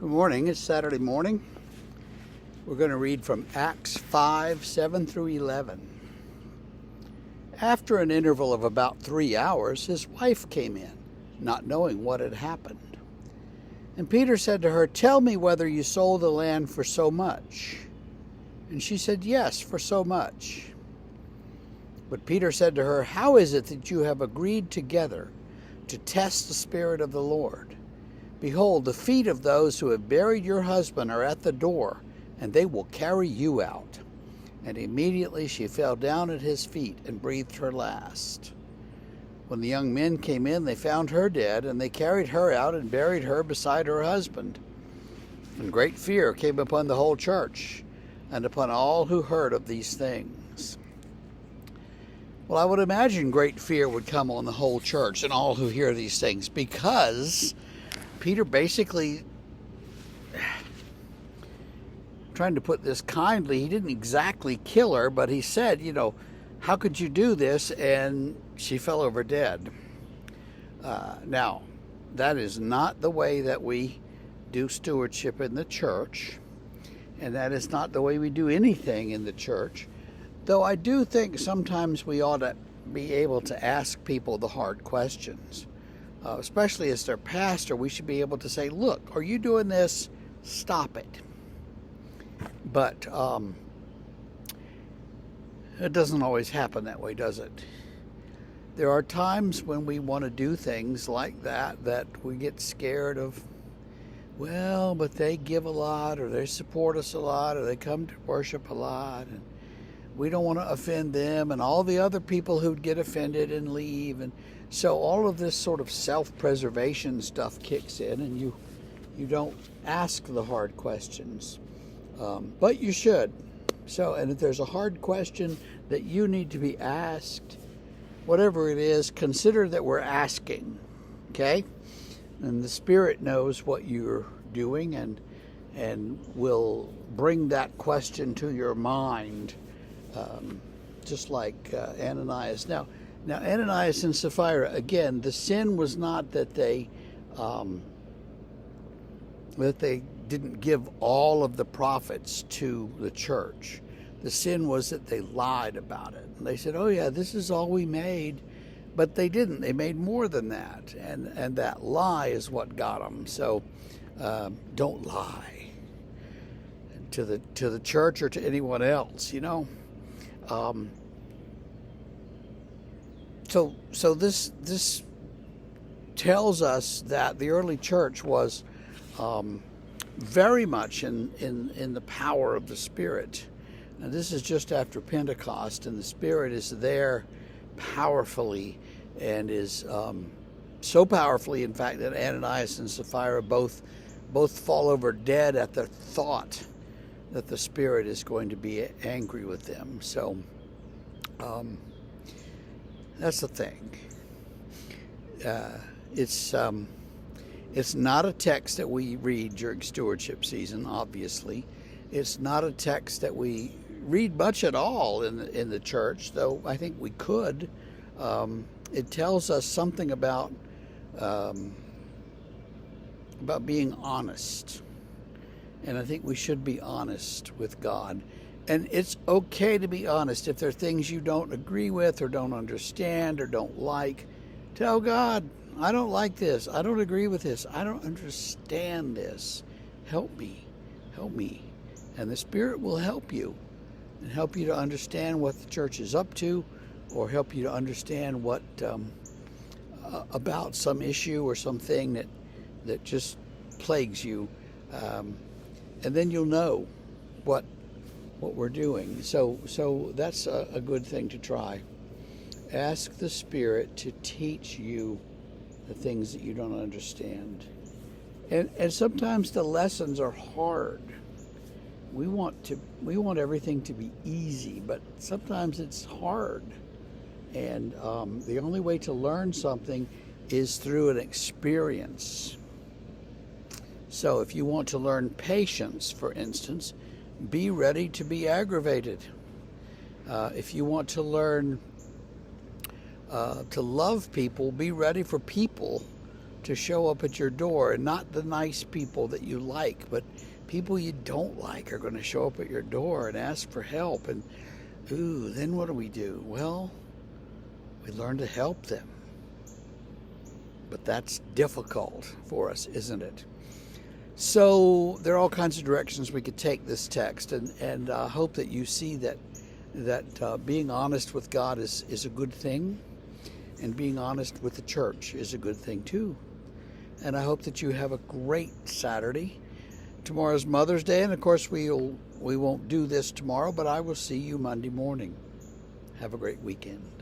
Good morning. It's Saturday morning. We're going to read from Acts 5, 7 through 11. After an interval of about 3 hours, his wife came in, not knowing what had happened. And Peter said to her, "Tell me whether you sold the land for so much." And she said, "Yes, for so much." But Peter said to her, "How is it that you have agreed together to test the Spirit of the Lord? Behold, the feet of those who have buried your husband are at the door, and they will carry you out." And immediately she fell down at his feet and breathed her last. When the young men came in, they found her dead, and they carried her out and buried her beside her husband. And great fear came upon the whole church and upon all who heard of these things. Well, I would imagine great fear would come on the whole church and all who hear these things, because Peter basically, trying to put this kindly, he didn't exactly kill her, but he said, "How could you do this?" And she fell over dead. Now, that is not the way that we do stewardship in the church, and that is not the way we do anything in the church. Though I do think sometimes we ought to be able to ask people the hard questions. Especially as their pastor, we should be able to say, "Look, are you doing this? Stop it." But it doesn't always happen that way, does it? There are times when we want to do things like that we get scared of. Well, but they give a lot, or they support us a lot, or they come to worship a lot, and we don't want to offend them, and all the other people who'd get offended and leave. And so all of this sort of self-preservation stuff kicks in, and you don't ask the hard questions. But you should. And if there's a hard question that you need to be asked, whatever it is, consider that we're asking, okay? And the Spirit knows what you're doing and will bring that question to your mind, just like Ananias. Now, Ananias and Sapphira, again, the sin was not that they didn't give all of the profits to the church. The sin was that they lied about it. And they said, "Oh yeah, this is all we made," but they didn't. They made more than that, and that lie is what got them. So don't lie to the church or to anyone else. So this tells us that the early church was very much in the power of the Spirit. Now, this is just after Pentecost, and the Spirit is there powerfully, and is so powerfully, in fact, that Ananias and Sapphira both fall over dead at the thought that the Spirit is going to be angry with them. So that's the thing. It's not a text that we read during stewardship season, obviously. It's not a text that we read much at all in the church, though I think we could. It tells us something about being honest. And I think we should be honest with God. And it's okay to be honest. If there are things you don't agree with or don't understand or don't like, tell God, "I don't like this. I don't agree with this. I don't understand this. Help me. Help me." And the Spirit will help you, and help you to understand what the church is up to, or help you to understand what about some issue or something that just plagues you. And then you'll know what we're doing. So that's a good thing to try. Ask the Spirit to teach you the things that you don't understand. And sometimes the lessons are hard. We want everything to be easy, but sometimes it's hard. And the only way to learn something is through an experience. So if you want to learn patience, for instance, be ready to be aggravated. If you want to learn to love people, be ready for people to show up at your door, and not the nice people that you like, but people you don't like are going to show up at your door and ask for help. And then what do? Well, we learn to help them. But that's difficult for us, isn't it? So there are all kinds of directions we could take this text, and I hope that you see that being honest with God is a good thing, and being honest with the church is a good thing too. And I hope that you have a great Saturday. Tomorrow's Mother's Day, and of course we won't do this tomorrow, but I will see you Monday morning. Have a great weekend.